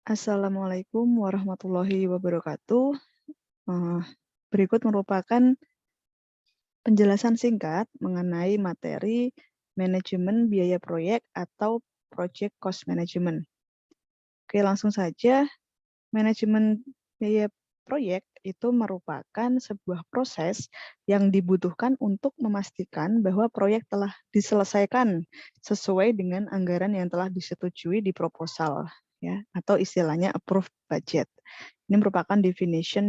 Assalamualaikum warahmatullahi wabarakatuh. Eh, Berikut merupakan penjelasan singkat mengenai materi manajemen biaya proyek atau project cost management. Oke, langsung saja. Manajemen biaya proyek itu merupakan sebuah proses yang dibutuhkan untuk memastikan bahwa proyek telah diselesaikan sesuai dengan anggaran yang telah disetujui di proposal, ya, atau istilahnya approved budget. Ini merupakan definisi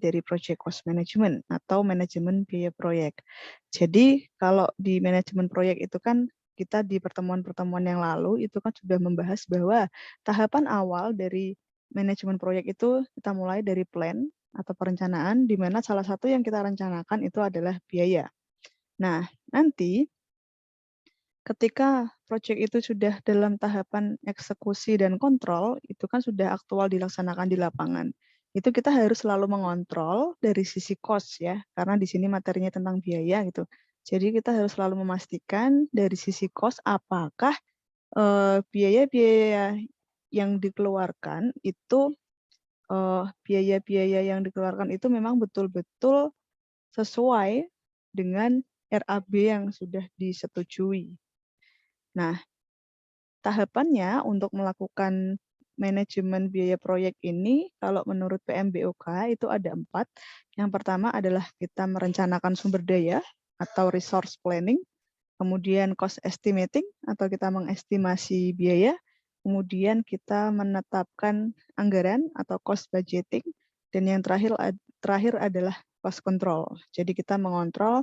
dari project cost management atau manajemen biaya proyek. Jadi kalau di manajemen proyek itu kan kita di pertemuan-pertemuan yang lalu itu kan sudah membahas bahwa tahapan awal dari manajemen proyek itu kita mulai dari plan atau perencanaan, di mana salah satu yang kita rencanakan itu adalah biaya. Nah, nanti ketika proyek itu sudah dalam tahapan eksekusi dan kontrol, itu kan sudah aktual dilaksanakan di lapangan. Itu kita harus selalu mengontrol dari sisi cost ya, karena di sini materinya tentang biaya gitu. Jadi kita harus selalu memastikan dari sisi cost apakah biaya-biaya yang dikeluarkan itu biaya-biaya yang dikeluarkan itu memang betul-betul sesuai dengan RAB yang sudah disetujui. Nah, tahapannya untuk melakukan manajemen biaya proyek ini, kalau menurut PMBOK itu ada 4. Yang pertama adalah kita merencanakan sumber daya atau resource planning, kemudian cost estimating atau kita mengestimasi biaya, kemudian kita menetapkan anggaran atau cost budgeting, dan yang terakhir adalah cost control. Jadi kita mengontrol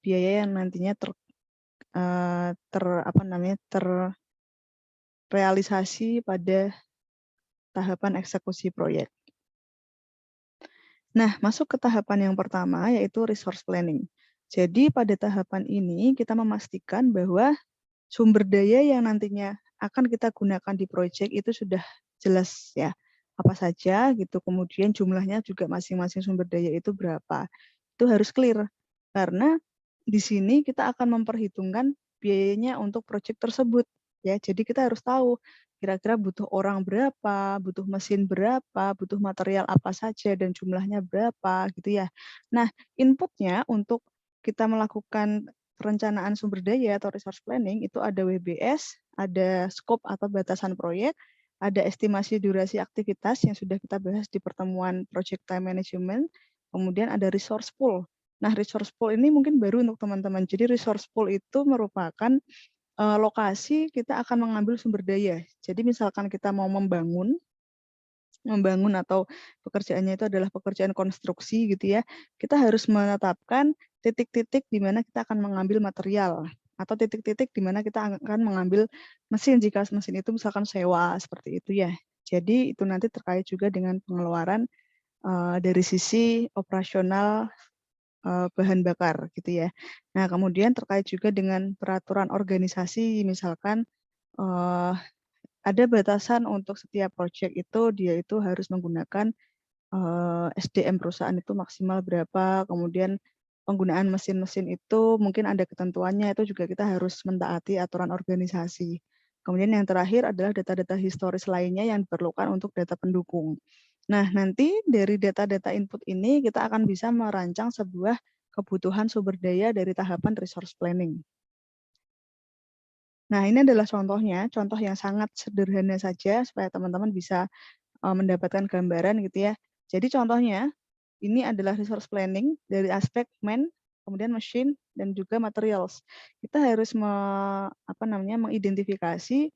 biaya yang nantinya terrealisasi pada tahapan eksekusi proyek. Nah, masuk ke tahapan yang pertama yaitu resource planning. Jadi pada tahapan ini kita memastikan bahwa sumber daya yang nantinya akan kita gunakan di proyek itu sudah jelas ya, apa saja gitu, kemudian jumlahnya juga masing-masing sumber daya itu berapa. Itu harus clear, karena di sini kita akan memperhitungkan biayanya untuk proyek tersebut. Ya, jadi kita harus tahu kira-kira butuh orang berapa, butuh mesin berapa, butuh material apa saja, dan jumlahnya berapa gitu ya. Nah, inputnya untuk kita melakukan perencanaan sumber daya atau resource planning itu ada WBS, ada scope atau batasan proyek, ada estimasi durasi aktivitas yang sudah kita bahas di pertemuan project time management, kemudian ada resource pool. Nah, resource pool ini mungkin baru untuk teman-teman. Jadi resource pool itu merupakan lokasi kita akan mengambil sumber daya. Jadi misalkan kita mau membangun atau pekerjaannya itu adalah pekerjaan konstruksi gitu ya, kita harus menetapkan titik-titik di mana kita akan mengambil material atau titik-titik di mana kita akan mengambil mesin jika mesin itu misalkan sewa seperti itu ya. Jadi itu nanti terkait juga dengan pengeluaran dari sisi operasional bahan bakar gitu ya. Nah, kemudian terkait juga dengan peraturan organisasi, misalkan ada batasan untuk setiap proyek itu dia itu harus menggunakan SDM perusahaan itu maksimal berapa, kemudian penggunaan mesin-mesin itu mungkin ada ketentuannya, itu juga kita harus mentaati aturan organisasi. Kemudian yang terakhir adalah data-data historis lainnya yang diperlukan untuk data pendukung. Nah, nanti dari data-data input ini kita akan bisa merancang sebuah kebutuhan sumber daya dari tahapan resource planning. Nah, ini adalah contohnya, contoh yang sangat sederhana saja supaya teman-teman bisa mendapatkan gambaran gitu ya. Jadi contohnya, ini adalah resource planning dari aspek man, kemudian machine, dan juga materials. Kita harus mengidentifikasi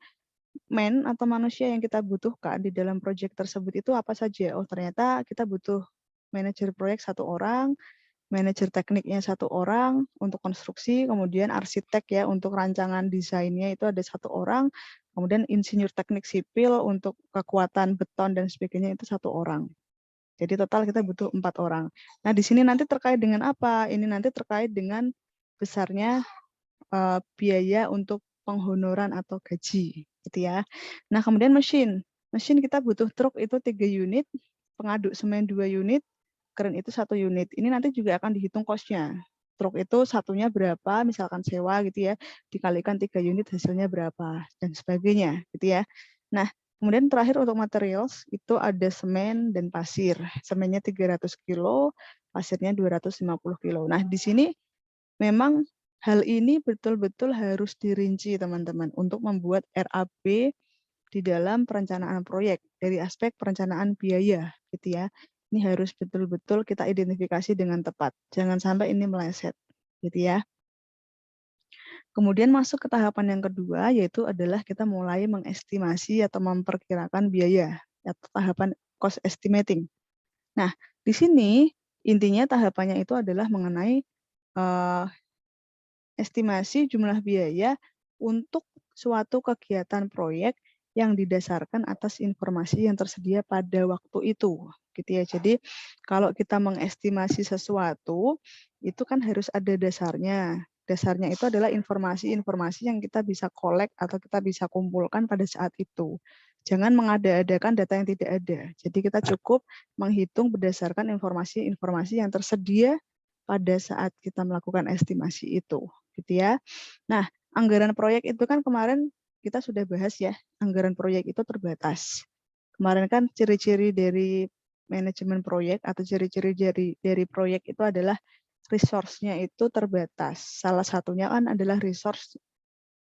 man atau manusia yang kita butuhkan di dalam proyek tersebut itu apa saja. Oh, ternyata kita butuh manajer proyek 1 orang, manajer tekniknya 1 orang untuk konstruksi, kemudian arsitek ya untuk rancangan desainnya itu ada 1 orang, kemudian insinyur teknik sipil untuk kekuatan beton dan sebagainya itu 1 orang. Jadi total kita butuh 4 orang. Nah, di sini nanti terkait dengan apa? Ini nanti terkait dengan besarnya biaya untuk penghonoran atau gaji, gitu ya. Nah, kemudian mesin. Mesin kita butuh truk itu 3 unit, pengaduk semen 2 unit, kren itu 1 unit. Ini nanti juga akan dihitung cost-nya. Truk itu satunya berapa, misalkan sewa gitu ya, dikalikan 3 unit hasilnya berapa, dan sebagainya, gitu ya. Nah, Kemudian terakhir untuk materials itu ada semen dan pasir. Semennya 300 kilo, pasirnya 250 kilo. Nah, di sini memang hal ini betul-betul harus dirinci teman-teman untuk membuat RAP di dalam perencanaan proyek dari aspek perencanaan biaya gitu ya. Ini harus betul-betul kita identifikasi dengan tepat. Jangan sampai ini meleset gitu ya. Kemudian masuk ke tahapan yang kedua, yaitu adalah kita mulai mengestimasi atau memperkirakan biaya, atau tahapan cost estimating. Nah, di sini intinya tahapannya itu adalah mengenai estimasi jumlah biaya untuk suatu kegiatan proyek yang didasarkan atas informasi yang tersedia pada waktu itu, gitu ya. Jadi kalau kita mengestimasi sesuatu, itu kan harus ada dasarnya. Dasarnya itu adalah informasi-informasi yang kita bisa collect atau kita bisa kumpulkan pada saat itu. Jangan mengada-adakan data yang tidak ada. Jadi kita cukup menghitung berdasarkan informasi-informasi yang tersedia pada saat kita melakukan estimasi itu, gitu ya. Nah, anggaran proyek itu kan kemarin kita sudah bahas ya, anggaran proyek itu terbatas. Kemarin kan ciri-ciri dari manajemen proyek atau ciri-ciri dari proyek itu adalah resource-nya itu terbatas. Salah satunya kan adalah resource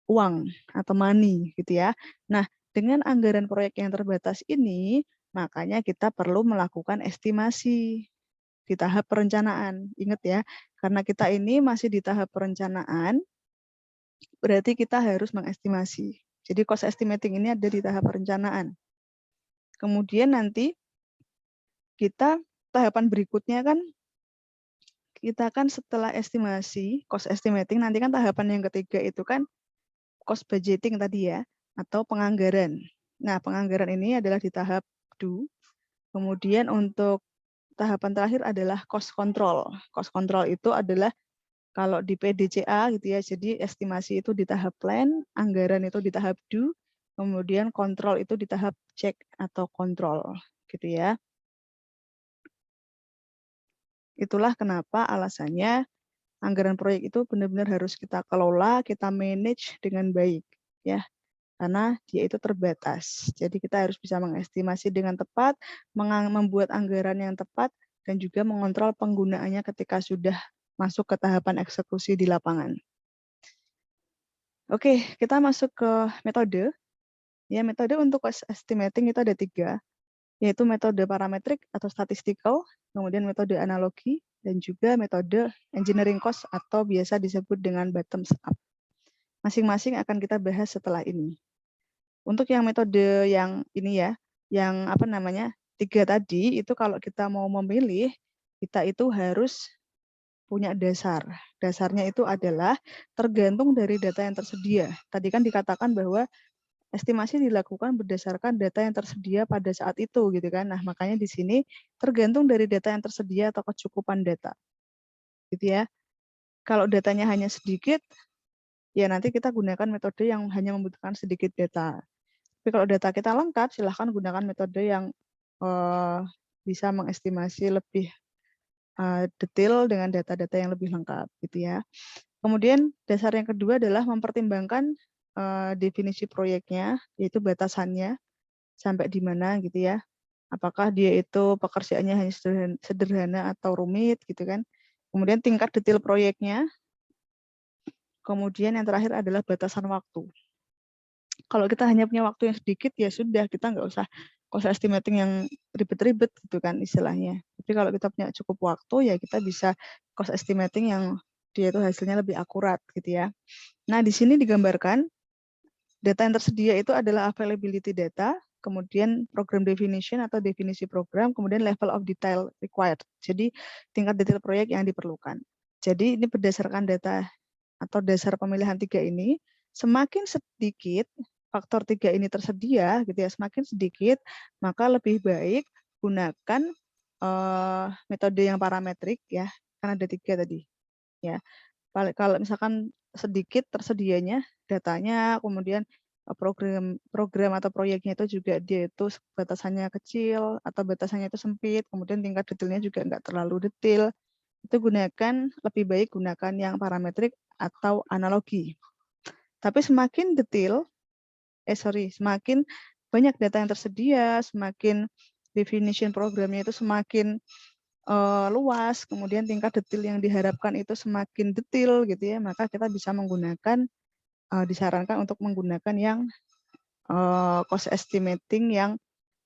uang atau money gitu ya. Nah, dengan anggaran proyek yang terbatas ini, makanya kita perlu melakukan estimasi di tahap perencanaan. Ingat ya, karena kita ini masih di tahap perencanaan, berarti kita harus mengestimasi. Jadi cost estimating ini ada di tahap perencanaan. Kemudian nanti kita tahapan berikutnya kan kita kan setelah estimasi, cost estimating, nanti kan tahapan yang ketiga itu kan cost budgeting tadi ya, atau penganggaran. Nah, penganggaran ini adalah di tahap do. Kemudian untuk tahapan terakhir adalah cost control. Cost control itu adalah kalau di PDCA gitu ya, jadi estimasi itu di tahap plan, anggaran itu di tahap do, kemudian kontrol itu di tahap check atau kontrol gitu ya. Itulah kenapa alasannya anggaran proyek itu benar-benar harus kita kelola, kita manage dengan baik ya. Karena dia itu terbatas. Jadi kita harus bisa mengestimasi dengan tepat, membuat anggaran yang tepat, dan juga mengontrol penggunaannya ketika sudah masuk ke tahapan eksekusi di lapangan. Oke, kita masuk ke metode. Ya, metode untuk cost estimating itu ada 3, yaitu metode parametrik atau statistical, kemudian metode analogi, dan juga metode engineering cost atau biasa disebut dengan bottoms up. Masing-masing akan kita bahas setelah ini. Untuk yang metode yang ini ya, yang 3 tadi, itu kalau kita mau memilih, kita itu harus punya dasar. Dasarnya itu adalah tergantung dari data yang tersedia. Tadi kan dikatakan bahwa estimasi dilakukan berdasarkan data yang tersedia pada saat itu gitu kan. Nah, makanya di sini tergantung dari data yang tersedia atau kecukupan data. Gitu ya. Kalau datanya hanya sedikit, ya nanti kita gunakan metode yang hanya membutuhkan sedikit data. Tapi kalau data kita lengkap, silahkan gunakan metode yang bisa mengestimasi lebih detail dengan data-data yang lebih lengkap, gitu ya. Kemudian dasar yang kedua adalah mempertimbangkan definisi proyeknya, yaitu batasannya sampai di mana, gitu ya. Apakah dia itu pekerjaannya hanya sederhana atau rumit, gitu kan. Kemudian tingkat detail proyeknya. Kemudian yang terakhir adalah batasan waktu. Kalau kita hanya punya waktu yang sedikit, ya sudah, kita nggak usah cost estimating yang ribet-ribet gitu kan istilahnya. Tapi kalau kita punya cukup waktu, ya kita bisa cost estimating yang dia itu hasilnya lebih akurat gitu ya. Nah, di sini digambarkan data yang tersedia itu adalah availability data, kemudian program definition atau definisi program, kemudian level of detail required. Jadi tingkat detail proyek yang diperlukan. Jadi ini berdasarkan data atau dasar pemilihan 3 ini, semakin sedikit faktor 3 ini tersedia, gitu ya, semakin sedikit, maka lebih baik gunakan metode yang parametrik ya, kan ada 3 tadi. Ya, kalau misalkan sedikit tersedianya datanya, kemudian program atau proyeknya itu juga dia itu batasannya kecil atau batasannya itu sempit, kemudian tingkat detailnya juga nggak terlalu detail, itu lebih baik gunakan yang parametrik atau analogi. Tapi semakin detail, semakin banyak data yang tersedia, semakin definition programnya itu semakin luas, kemudian tingkat detail yang diharapkan itu semakin detail gitu ya, maka kita bisa menggunakan, disarankan untuk menggunakan yang cost estimating yang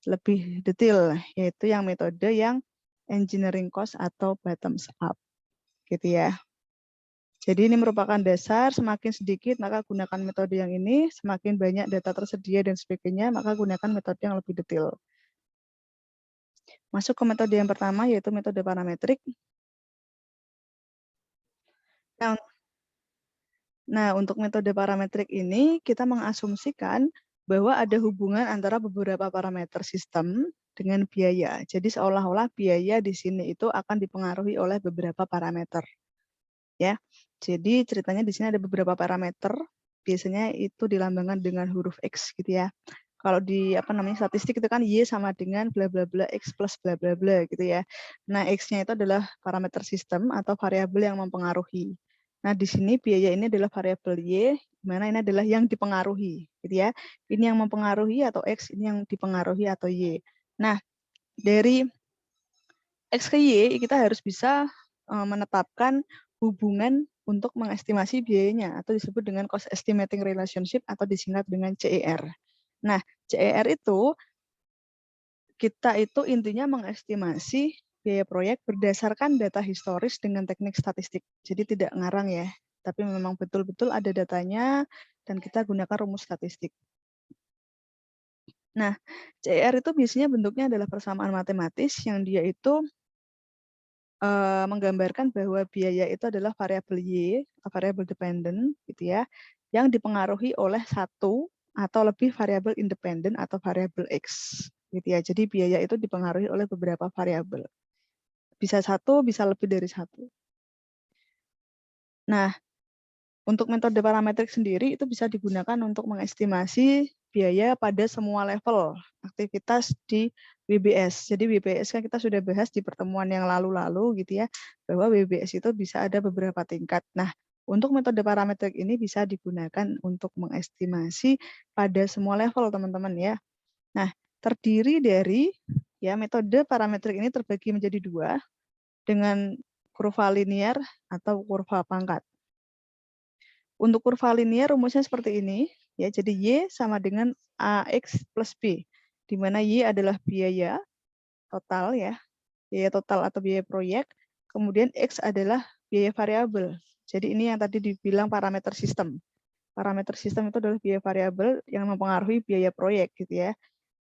lebih detail, yaitu yang metode yang engineering cost atau bottoms up gitu ya. Jadi ini merupakan dasar, semakin sedikit maka gunakan metode yang ini, semakin banyak data tersedia dan sebagainya, maka gunakan metode yang lebih detail. Masuk ke metode yang pertama, yaitu metode parametrik. Nah, untuk metode parametrik ini, kita mengasumsikan bahwa ada hubungan antara beberapa parameter sistem dengan biaya. Jadi seolah-olah biaya di sini itu akan dipengaruhi oleh beberapa parameter. Ya, jadi ceritanya di sini ada beberapa parameter, biasanya itu dilambangkan dengan huruf X gitu ya. Kalau di statistik itu kan Y sama dengan bla bla bla X plus bla bla bla gitu ya. Nah, X-nya itu adalah parameter sistem atau variabel yang mempengaruhi. Nah, di sini biaya ini adalah variabel Y, mana ini adalah yang dipengaruhi gitu ya. Ini yang mempengaruhi atau X, ini yang dipengaruhi atau Y. Nah, dari X ke Y kita harus bisa menetapkan hubungan untuk mengestimasi biayanya atau disebut dengan cost estimating relationship atau disingkat dengan CER. Nah, CER itu kita itu intinya mengestimasi biaya proyek berdasarkan data historis dengan teknik statistik. Jadi tidak ngarang ya, tapi memang betul-betul ada datanya dan kita gunakan rumus statistik. Nah, CER itu biasanya bentuknya adalah persamaan matematis yang dia itu menggambarkan bahwa biaya itu adalah variabel Y, variabel dependent, gitu ya, yang dipengaruhi oleh satu atau lebih variabel independen atau variabel X, gitu ya. Jadi biaya itu dipengaruhi oleh beberapa variabel. Bisa satu, bisa lebih dari satu. Nah, untuk metode parametrik sendiri itu bisa digunakan untuk mengestimasi biaya pada semua level aktivitas di WBS. Jadi WBS kan kita sudah bahas di pertemuan yang lalu-lalu gitu ya, bahwa WBS itu bisa ada beberapa tingkat. Nah, untuk metode parametrik ini bisa digunakan untuk mengestimasi pada semua level teman-teman ya. Nah, terdiri dari ya metode parametrik ini terbagi menjadi dua dengan kurva linear atau kurva pangkat. Untuk kurva linear rumusnya seperti ini, ya. Jadi Y sama dengan AX plus B, di mana Y adalah biaya total ya, biaya total atau biaya proyek, kemudian X adalah biaya variabel. Jadi ini yang tadi dibilang parameter sistem. Parameter sistem itu adalah biaya variabel yang mempengaruhi biaya proyek gitu ya.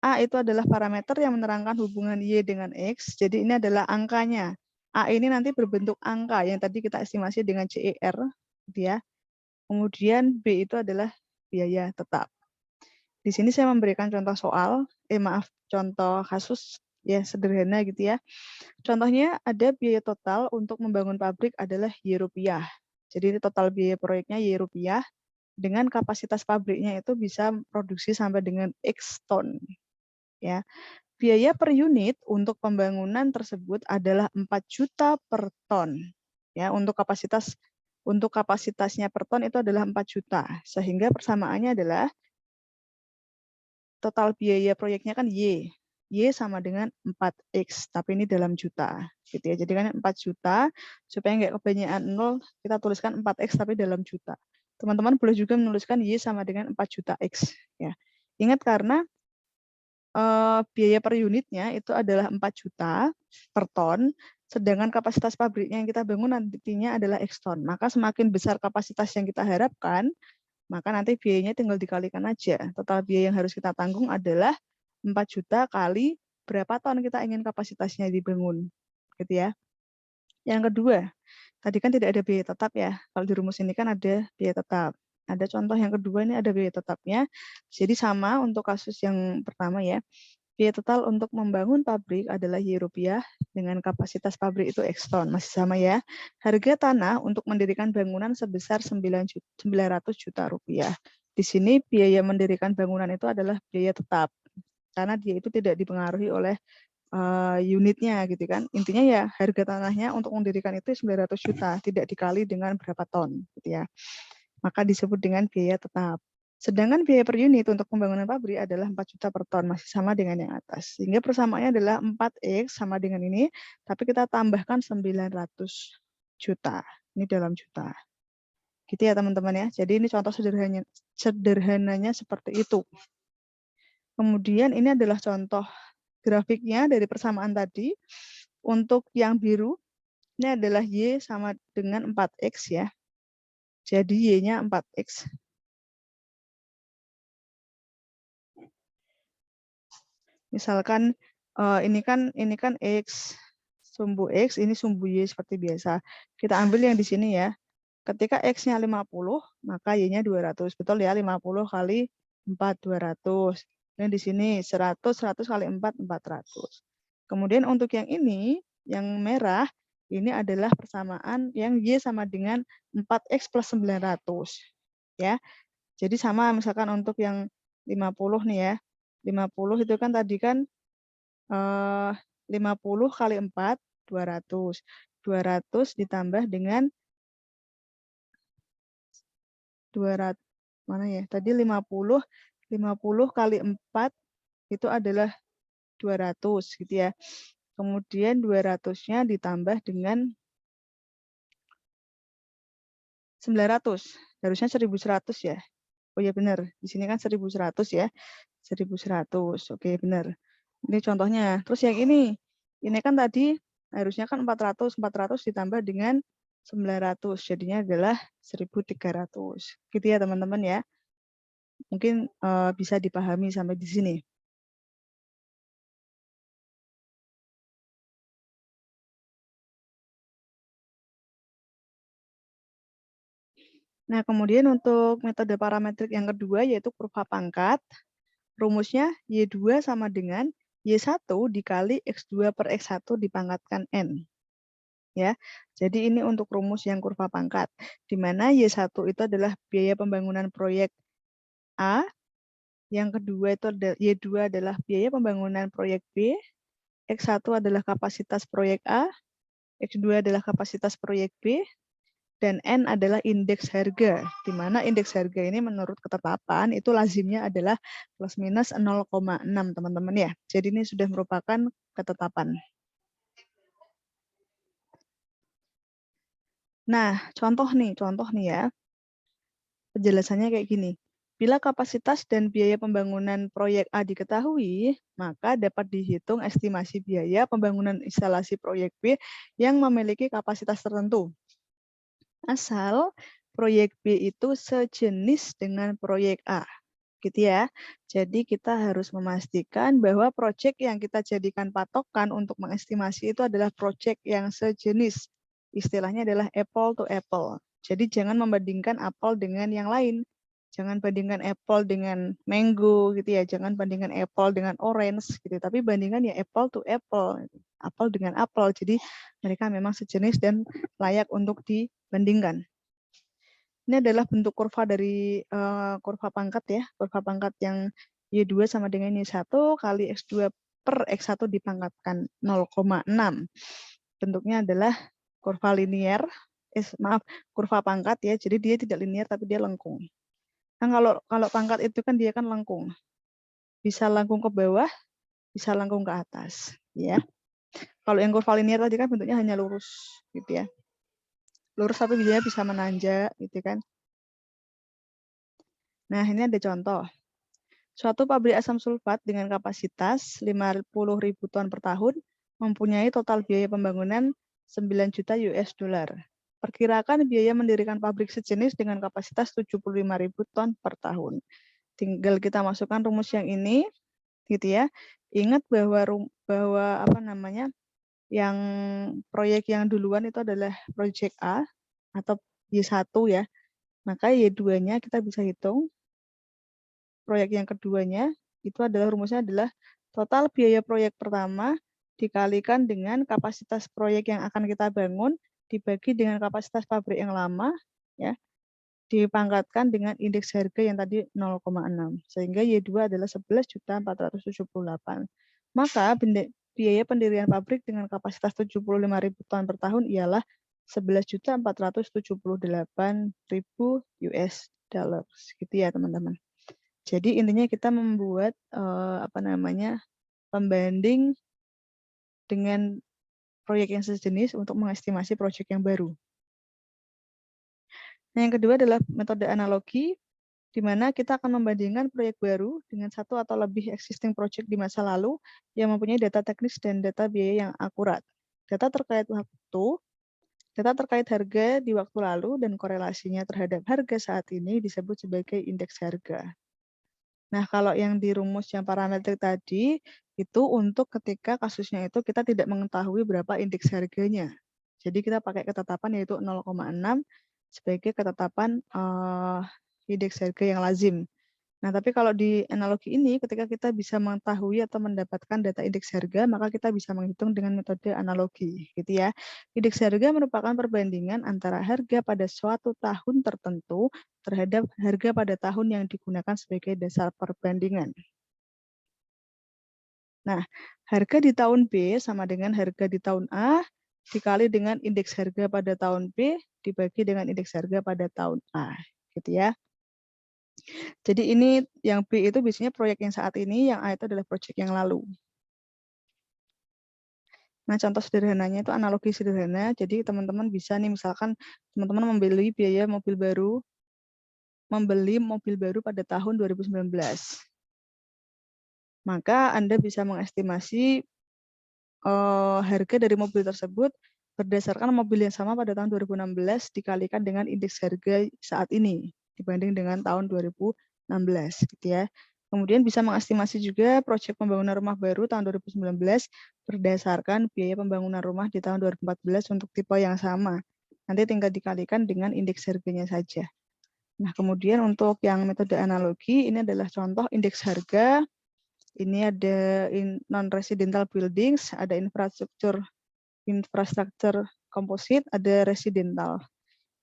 A itu adalah parameter yang menerangkan hubungan Y dengan X, jadi ini adalah angkanya. A ini nanti berbentuk angka yang tadi kita estimasi dengan CER, gitu ya. Kemudian B itu adalah biaya tetap. Di sini saya memberikan contoh soal, contoh kasus ya sederhana gitu ya. Contohnya ada biaya total untuk membangun pabrik adalah Y rupiah. Jadi total biaya proyeknya Y rupiah dengan kapasitas pabriknya itu bisa produksi sampai dengan X ton. Ya. Biaya per unit untuk pembangunan tersebut adalah 4 juta per ton. Ya, untuk kapasitasnya per ton itu adalah 4 juta. Sehingga persamaannya adalah total biaya proyeknya kan Y. Y sama dengan 4X, tapi ini dalam juta. Gitu ya. Jadi kan 4 juta, supaya nggak kebanyakan 0, kita tuliskan 4X tapi dalam juta. Teman-teman boleh juga menuliskan Y sama dengan 4 juta X. Ya. Ingat karena biaya per unitnya itu adalah 4 juta per ton, sedangkan kapasitas pabriknya yang kita bangun nantinya adalah X ton. Maka semakin besar kapasitas yang kita harapkan, maka nanti biayanya tinggal dikalikan aja. Total biaya yang harus kita tanggung adalah 4 juta kali berapa ton kita ingin kapasitasnya dibangun. Gitu ya. Yang kedua, tadi kan tidak ada biaya tetap ya. Kalau di rumus ini kan ada biaya tetap. Ada contoh yang kedua ini ada biaya tetapnya. Jadi sama untuk kasus yang pertama ya. Biaya total untuk membangun pabrik adalah Y rupiah dengan kapasitas pabrik itu X ton. Masih sama ya. Harga tanah untuk mendirikan bangunan sebesar 900 juta rupiah. Di sini biaya mendirikan bangunan itu adalah biaya tetap. Karena dia itu tidak dipengaruhi oleh unitnya gitu kan. Intinya ya harga tanahnya untuk mendirikan itu 900 juta, tidak dikali dengan berapa ton gitu ya. Maka disebut dengan biaya tetap. Sedangkan biaya per unit untuk pembangunan pabrik adalah 4 juta per ton, masih sama dengan yang atas. Sehingga persamaannya adalah 4X sama dengan ini, tapi kita tambahkan 900 juta. Ini dalam juta. Gitu ya teman-teman ya. Jadi ini contoh sederhananya seperti itu. Kemudian ini adalah contoh grafiknya dari persamaan tadi. Untuk yang biru, ini adalah Y sama dengan 4X ya. Jadi Y-nya 4X. Misalkan ini kan X, sumbu X, ini sumbu Y seperti biasa. Kita ambil yang di sini ya. Ketika X-nya 50, maka Y-nya 200. Betul ya, 50 kali 4, 200. Dan di sini 100, 100 kali 4, 400. Kemudian untuk yang ini, yang merah, ini adalah persamaan yang Y sama dengan 4X plus 900. Ya. Jadi sama misalkan untuk yang 50 nih ya. 50 itu kan tadi kan 50 kali 4, 200. 200 ditambah dengan 200, mana ya? Tadi 50 kali 4 itu adalah 200 gitu ya. Kemudian 200-nya ditambah dengan 900. Harusnya 1100 ya. Oh ya benar. Di sini kan 1100 ya. 1100. Oke, benar. Ini contohnya. Terus yang ini kan tadi harusnya kan 400 ditambah dengan 900. Jadinya adalah 1300. Gitu ya teman-teman ya. Mungkin bisa dipahami sampai di sini. Nah, kemudian untuk metode parametrik yang kedua yaitu kurva pangkat. Rumusnya Y2 sama dengan Y1 dikali X2 per X1 dipangkatkan N. Ya, jadi ini untuk rumus yang kurva pangkat, di mana Y1 itu adalah biaya pembangunan proyek A, yang kedua itu Y2 adalah biaya pembangunan proyek B, X1 adalah kapasitas proyek A, X2 adalah kapasitas proyek B, dan N adalah indeks harga, di mana indeks harga ini menurut ketetapan itu lazimnya adalah plus minus 0,6 teman-teman ya. Jadi ini sudah merupakan ketetapan. Nah, contoh nih ya. Penjelasannya kayak gini. Bila kapasitas dan biaya pembangunan proyek A diketahui, maka dapat dihitung estimasi biaya pembangunan instalasi proyek B yang memiliki kapasitas tertentu. Asal proyek B itu sejenis dengan proyek A. Gitu ya. Jadi kita harus memastikan bahwa proyek yang kita jadikan patokan untuk mengestimasi itu adalah proyek yang sejenis. Istilahnya adalah apple to apple. Jadi jangan membandingkan apel dengan yang lain. Jangan bandingkan apple dengan mango gitu ya. Jangan bandingkan apple dengan orange gitu. Tapi bandingkan ya apple to apple. Apel dengan apel. Jadi mereka memang sejenis dan layak untuk dibandingkan. Ini adalah bentuk kurva dari kurva pangkat ya. Kurva pangkat yang Y2 sama dengan Y1 kali X2 per X1 dipangkatkan 0,6. Bentuknya adalah kurva linear. Kurva pangkat ya. Jadi dia tidak linear tapi dia lengkung. Nah, kalau pangkat itu kan dia kan lengkung. Bisa lengkung ke bawah, bisa lengkung ke atas, ya. Kalau yang kurva linear tadi kan bentuknya hanya lurus gitu ya. Lurus tapi biasanya bisa menanjak gitu kan. Nah, ini ada contoh. Suatu pabrik asam sulfat dengan kapasitas 50.000 ton per tahun mempunyai total biaya pembangunan 9 juta US dollar. Perkirakan biaya mendirikan pabrik sejenis dengan kapasitas 75.000 ton per tahun. Tinggal kita masukkan rumus yang ini, gitu ya. Ingat bahwa apa namanya, yang proyek yang duluan itu adalah proyek A atau Y1 ya. Maka Y2-nya kita bisa hitung. Proyek yang keduanya itu adalah rumusnya adalah total biaya proyek pertama dikalikan dengan kapasitas proyek yang akan kita bangun dibagi dengan kapasitas pabrik yang lama ya, dipangkatkan dengan indeks harga yang tadi 0,6 sehingga Y2 adalah 11.478. Maka biaya pendirian pabrik dengan kapasitas 75.000 ton per tahun ialah 11.478.000 US dollar. Gitu ya teman-teman. Jadi intinya kita membuat pembanding dengan proyek yang sejenis untuk mengestimasi proyek yang baru. Nah, yang kedua adalah metode analogi, di mana kita akan membandingkan proyek baru dengan satu atau lebih existing project di masa lalu yang mempunyai data teknis dan data biaya yang akurat. Data terkait waktu, data terkait harga di waktu lalu, dan korelasinya terhadap harga saat ini disebut sebagai indeks harga. Nah, kalau yang di rumus yang parametrik tadi, itu untuk ketika kasusnya itu kita tidak mengetahui berapa indeks harganya. Jadi kita pakai ketetapan yaitu 0,6 sebagai ketetapan indeks harga yang lazim. Nah, tapi kalau di analogi ini, ketika kita bisa mengetahui atau mendapatkan data indeks harga, maka kita bisa menghitung dengan metode analogi, gitu ya. Indeks harga merupakan perbandingan antara harga pada suatu tahun tertentu terhadap harga pada tahun yang digunakan sebagai dasar perbandingan. Nah, harga di tahun B sama dengan harga di tahun A dikali dengan indeks harga pada tahun B dibagi dengan indeks harga pada tahun A, gitu ya. Jadi ini yang B itu biasanya proyek yang saat ini, yang A itu adalah proyek yang lalu. Nah, contoh sederhananya itu analogi sederhana. Jadi teman-teman bisa nih, misalkan teman-teman membeli mobil baru pada tahun 2019. Maka Anda bisa mengestimasi harga dari mobil tersebut berdasarkan mobil yang sama pada tahun 2016 dikalikan dengan indeks harga saat ini dibanding dengan tahun 2016, gitu ya. Kemudian bisa mengestimasi juga proyek pembangunan rumah baru tahun 2019 berdasarkan biaya pembangunan rumah di tahun 2014 untuk tipe yang sama. Nanti tinggal dikalikan dengan indeks harganya saja. Nah, kemudian untuk yang metode analogi, ini adalah contoh indeks harga. Ini ada non-residential buildings, ada infrastruktur komposit, ada residential.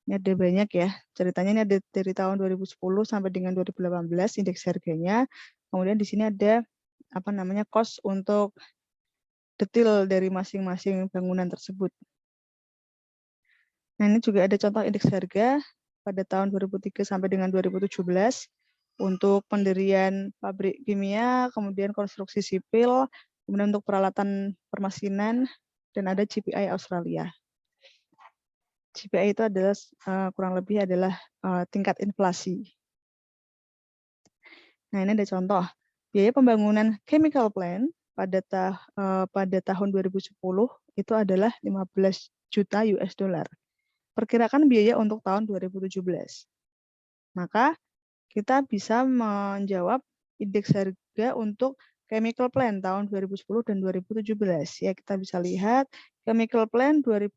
Ini ada banyak ya. Ceritanya ini ada dari tahun 2010 sampai dengan 2018 indeks harganya. Kemudian di sini ada cost untuk detail dari masing-masing bangunan tersebut. Nah, ini juga ada contoh indeks harga pada tahun 2003 sampai dengan 2017 untuk pendirian pabrik kimia, kemudian konstruksi sipil, kemudian untuk peralatan permesinan, dan ada GPI Australia. GPI itu adalah kurang lebih adalah tingkat inflasi. Nah, ini ada contoh. Biaya pembangunan chemical plant pada tahun 2010 itu adalah 15 juta US dollar. Perkirakan biaya untuk tahun 2017. Maka kita bisa menjawab indeks harga untuk chemical plant tahun 2010 dan 2017. Ya, kita bisa lihat chemical plant 2000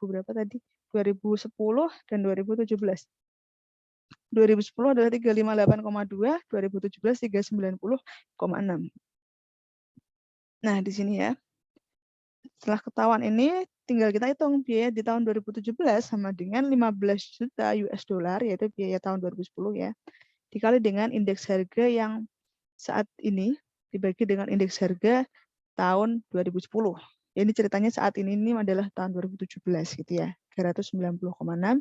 berapa tadi? 2010 dan 2017. 2010 adalah 358,2, 2017 390,6. Nah, di sini ya. Setelah ketahuan ini, tinggal kita hitung biaya di tahun 2017 sama dengan 15 juta US dollar, yaitu biaya tahun 2010 ya, dikali dengan indeks harga yang saat ini dibagi dengan indeks harga tahun 2010. Ya, ini ceritanya saat ini adalah tahun 2017 gitu ya, 390,6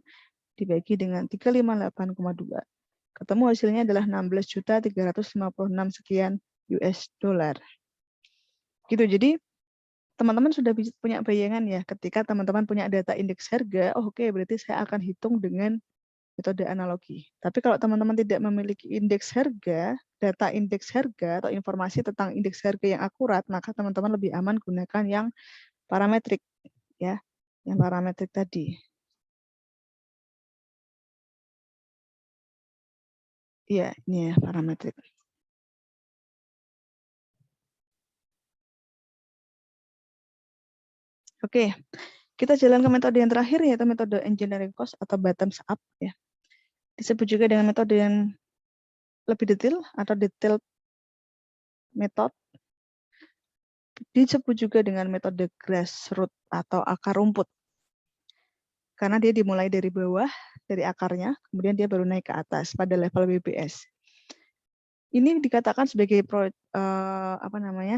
dibagi dengan 358,2. Ketemu hasilnya adalah 16.356 sekian US dollar. Gitu, jadi teman-teman sudah punya bayangan ya, ketika teman-teman punya data indeks harga, oh oke, berarti saya akan hitung dengan metode analogi. Tapi kalau teman-teman tidak memiliki indeks harga, data indeks harga atau informasi tentang indeks harga yang akurat, maka teman-teman lebih aman gunakan yang parametrik ya, yang parametrik tadi. Iya, ini ya parametrik. Oke, kita jalan ke metode yang terakhir, yaitu metode engineering cost atau bottoms up ya. Disebut juga dengan metode yang lebih detail atau detailed method. Disebut juga dengan metode grassroots atau akar rumput. Karena dia dimulai dari bawah, dari akarnya, kemudian dia baru naik ke atas pada level BPS. Ini dikatakan sebagai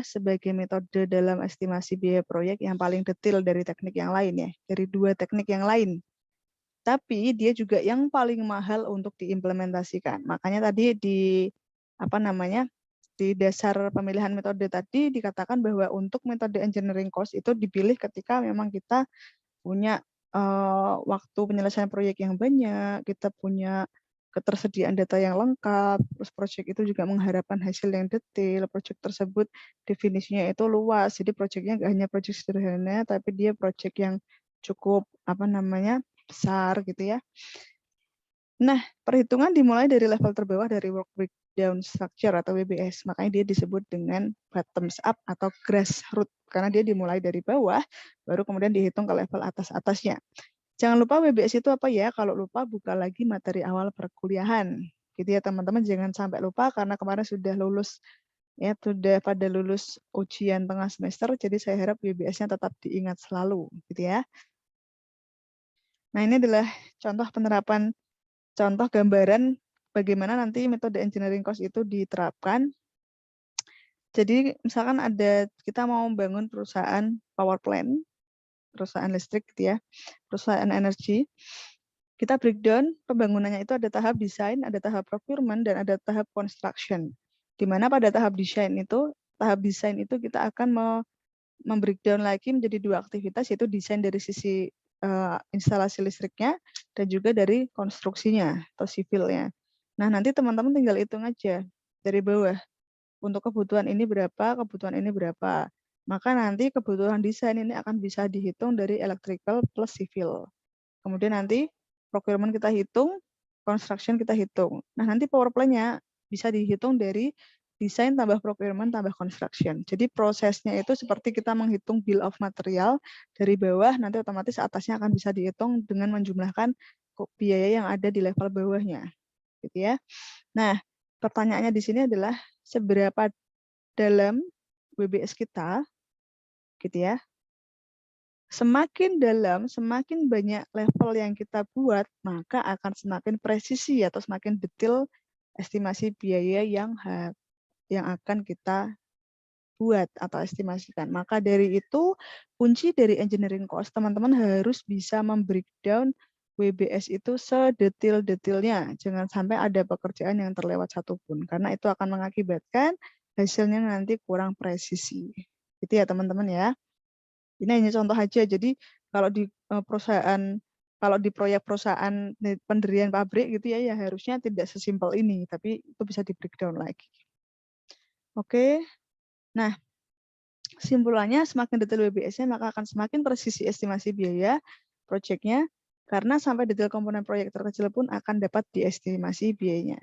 sebagai metode dalam estimasi biaya proyek yang paling detail dari teknik yang lain ya, dari dua teknik yang lain. Tapi dia juga yang paling mahal untuk diimplementasikan. Makanya tadi di dasar pemilihan metode tadi dikatakan bahwa untuk metode engineering cost itu dipilih ketika memang kita punya waktu penyelesaian proyek yang banyak, kita punya ketersediaan data yang lengkap, terus proyek itu juga mengharapkan hasil yang detail, proyek tersebut definisinya itu luas, jadi proyeknya nggak hanya proyek sederhana, tapi dia proyek yang cukup besar gitu ya. Nah, perhitungan dimulai dari level terbawah dari work breakdown structure atau WBS. Makanya dia disebut dengan bottoms up atau grassroots. Karena dia dimulai dari bawah, baru kemudian dihitung ke level atas-atasnya. Jangan lupa WBS itu apa ya? Kalau lupa, buka lagi materi awal perkuliahan. Gitu ya teman-teman, jangan sampai lupa karena kemarin sudah lulus ya, sudah pada lulus ujian tengah semester, jadi saya harap WBS-nya tetap diingat selalu, gitu ya. Nah, ini adalah contoh gambaran bagaimana nanti metode engineering cost itu diterapkan. Jadi misalkan kita mau membangun perusahaan power plant, perusahaan listrik gitu ya, perusahaan energi. Kita breakdown pembangunannya itu ada tahap desain, ada tahap procurement, dan ada tahap construction. Di mana pada tahap desain itu kita akan membreakdown lagi menjadi dua aktivitas, yaitu desain dari sisi instalasi listriknya dan juga dari konstruksinya atau sivilnya. Nah, nanti teman-teman tinggal hitung aja dari bawah. Untuk kebutuhan ini berapa, kebutuhan ini berapa. Maka nanti kebutuhan desain ini akan bisa dihitung dari electrical plus civil. Kemudian nanti procurement kita hitung, construction kita hitung. Nah, nanti power plan-nya bisa dihitung dari desain tambah procurement tambah construction. Jadi prosesnya itu seperti kita menghitung bill of material dari bawah, nanti otomatis atasnya akan bisa dihitung dengan menjumlahkan biaya yang ada di level bawahnya. Gitu ya. Nah, pertanyaannya di sini adalah seberapa dalam WBS kita, gitu ya. Semakin dalam, semakin banyak level yang kita buat, maka akan semakin presisi atau semakin detail estimasi biaya yang akan kita buat atau estimasikan. Maka dari itu, kunci dari engineering cost, teman-teman harus bisa membreakdown WBS itu sedetail-detailnya. Jangan sampai ada pekerjaan yang terlewat satupun, karena itu akan mengakibatkan hasilnya nanti kurang presisi. Itu ya teman-teman ya. Ini hanya contoh aja. Jadi kalau di proyek perusahaan pendirian pabrik gitu ya harusnya tidak sesimpel ini, tapi itu bisa di breakdown lagi. Oke. Nah, kesimpulannya semakin detail WBS-nya maka akan semakin presisi estimasi biaya proyeknya karena sampai detail komponen proyek terkecil pun akan dapat diestimasi biayanya.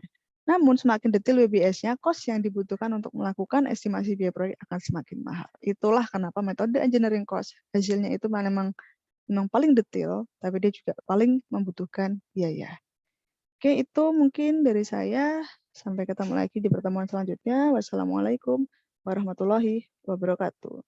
Namun semakin detail WBS-nya, cost yang dibutuhkan untuk melakukan estimasi biaya proyek akan semakin mahal. Itulah kenapa metode engineering cost hasilnya itu memang paling detail, tapi dia juga paling membutuhkan biaya. Oke, itu mungkin dari saya. Sampai ketemu lagi di pertemuan selanjutnya. Wassalamualaikum warahmatullahi wabarakatuh.